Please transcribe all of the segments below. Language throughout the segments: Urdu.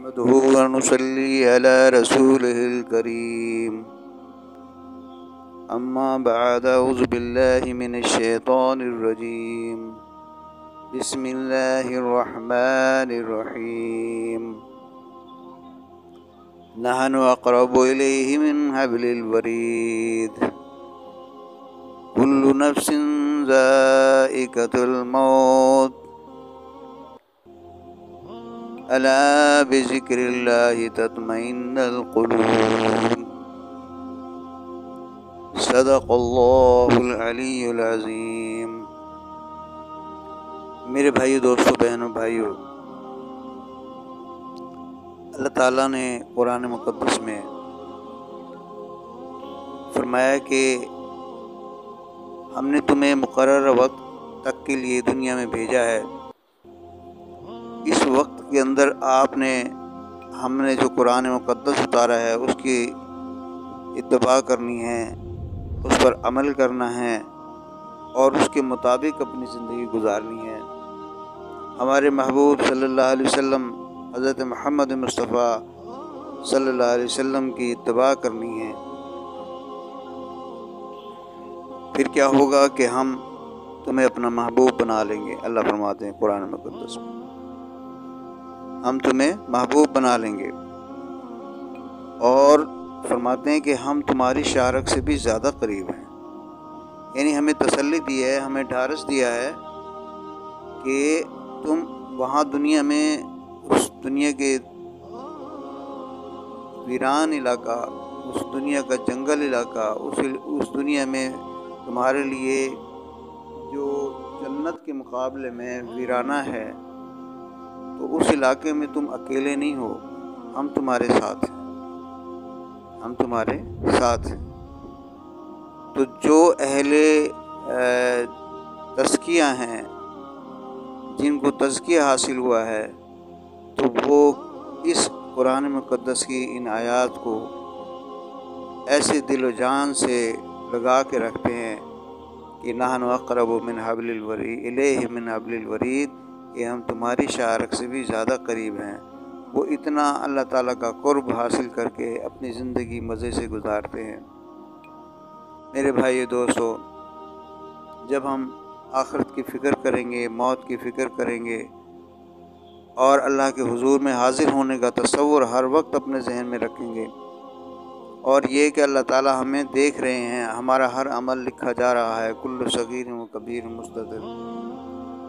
نحمده ونصلي على رسوله الكريم أما بعد أعوذ بالله من الشيطان الرجيم بسم الله الرحمن الرحيم نحن أقرب إليه من حبل الوريد كل نفس ذائقة الموت ألا بذكر الله تطمئن القلوب صدق اللہ العلی العظیم۔ میرے بھائیو، دوستو، بہنوں، بھائیو، اللہ تعالیٰ نے قرآن مقدس میں فرمایا کہ ہم نے تمہیں مقررہ وقت تک کے لیے دنیا میں بھیجا ہے۔ اس وقت کے اندر ہم نے جو قرآن مقدس اتارا ہے اس کی اتباع کرنی ہے، اس پر عمل کرنا ہے اور اس کے مطابق اپنی زندگی گزارنی ہے۔ ہمارے محبوب صلی اللہ علیہ وسلم، حضرت محمد مصطفیٰ صلی اللہ علیہ وسلم کی اتباع کرنی ہے۔ پھر کیا ہوگا کہ ہم تمہیں اپنا محبوب بنا لیں گے۔ اللہ فرماتے ہیں قرآن مقدس میں، ہم تمہیں محبوب بنا لیں گے، اور فرماتے ہیں کہ ہم تمہاری شارک سے بھی زیادہ قریب ہیں۔ یعنی ہمیں تسلی دی ہے، ہمیں ڈھارس دیا ہے کہ تم وہاں دنیا میں، اس دنیا کے ویران علاقہ، اس دنیا کا جنگل علاقہ، اس دنیا میں تمہارے لیے جو جنت کے مقابلے میں ویرانہ ہے، تو اس علاقے میں تم اکیلے نہیں ہو، ہم تمہارے ساتھ ہیں، ہم تمہارے ساتھ ہیں۔ تو جو اہل تزکیہ ہیں، جن کو تزکیہ حاصل ہوا ہے، تو وہ اس قرآن مقدس کی ان آیات کو ایسے دل و جان سے لگا کے رکھتے ہیں کہ نحن اقرب من حبل الورید الیہ من حبل الورید، کہ ہم تمہاری شارک سے بھی زیادہ قریب ہیں۔ وہ اتنا اللہ تعالیٰ کا قرب حاصل کر کے اپنی زندگی مزے سے گزارتے ہیں۔ میرے بھائی دوستو، جب ہم آخرت کی فکر کریں گے، موت کی فکر کریں گے، اور اللہ کے حضور میں حاضر ہونے کا تصور ہر وقت اپنے ذہن میں رکھیں گے، اور یہ کہ اللہ تعالیٰ ہمیں دیکھ رہے ہیں، ہمارا ہر عمل لکھا جا رہا ہے، کل صغیر و کبیر مستطر،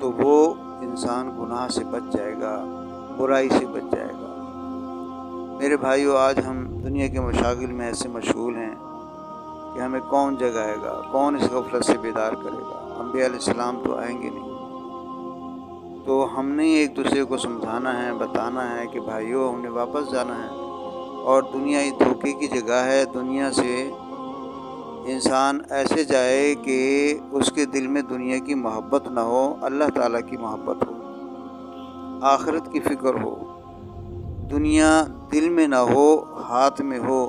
تو وہ انسان گناہ سے بچ جائے گا، برائی سے بچ جائے گا۔ میرے بھائیو، آج ہم دنیا کے مشاغل میں ایسے مشغول ہیں کہ ہمیں کون جگائے گا، کون اس غفلت سے بیدار کرے گا۔ انبیاء علیہ السلام تو آئیں گے نہیں، تو ہم نے ایک دوسرے کو سمجھانا ہے، بتانا ہے کہ بھائیو، ہم نے واپس جانا ہے، اور دنیا ایک دھوکے کی جگہ ہے۔ دنیا سے انسان ایسے جائے کہ اس کے دل میں دنیا کی محبت نہ ہو، اللہ تعالیٰ کی محبت ہو، آخرت کی فکر ہو، دنیا دل میں نہ ہو، ہاتھ میں ہو۔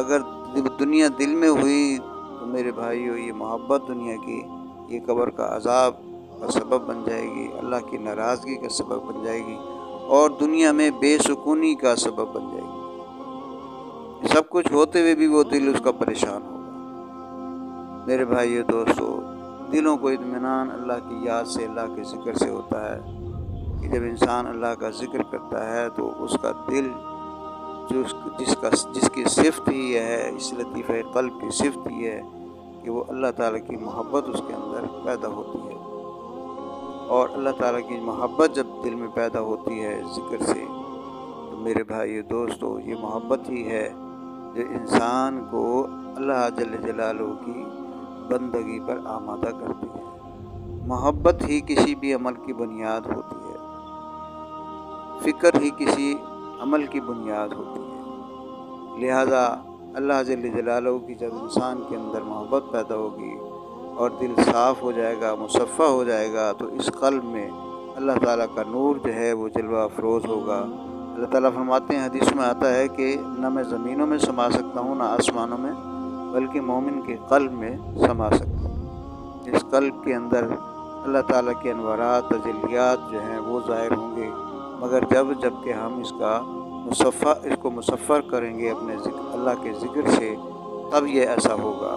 اگر دنیا دل میں ہوئی تو میرے بھائیو، یہ محبت دنیا کی، یہ قبر کا عذاب کا سبب بن جائے گی، اللہ کی ناراضگی کا سبب بن جائے گی، اور دنیا میں بے سکونی کا سبب بن جائے گی۔ سب کچھ ہوتے ہوئے بھی وہ دل اس کا پریشان ہوگا۔ میرے بھائیو دوستو، دلوں کو اطمینان اللہ کی یاد سے، اللہ کے ذکر سے ہوتا ہے، کہ جب انسان اللہ کا ذکر کرتا ہے تو اس کا دل، جس کی صفت ہی ہے، اس لطیفہ قلب کی صفت ہی ہے کہ وہ اللہ تعالیٰ کی محبت اس کے اندر پیدا ہوتی ہے، اور اللہ تعالیٰ کی محبت جب دل میں پیدا ہوتی ہے ذکر سے، تو میرے بھائی دوستو، یہ محبت ہی ہے جو انسان کو اللہ جل جلالہ کی بندگی پر آمادہ کرتی ہے۔ محبت ہی کسی بھی عمل کی بنیاد ہوتی ہے، فکر ہی کسی عمل کی بنیاد ہوتی ہے۔ لہذا اللہ جل جلالہ کی جب انسان کے اندر محبت پیدا ہوگی اور دل صاف ہو جائے گا، مصفہ ہو جائے گا، تو اس قلب میں اللہ تعالیٰ کا نور جو ہے وہ جلوہ افروز ہوگا۔ اللہ تعالیٰ فرماتے ہیں، حدیث میں آتا ہے کہ نہ میں زمینوں میں سما سکتا ہوں، نہ آسمانوں میں، بلکہ مومن کے قلب میں سما سکتا ہوں۔ اس قلب کے اندر اللہ تعالیٰ کے انوارات، تجلیات جو ہیں وہ ظاہر ہوں گے، مگر جب کہ ہم اس کو مصفر کریں گے اپنے اللہ کے ذکر سے، تب یہ ایسا ہوگا۔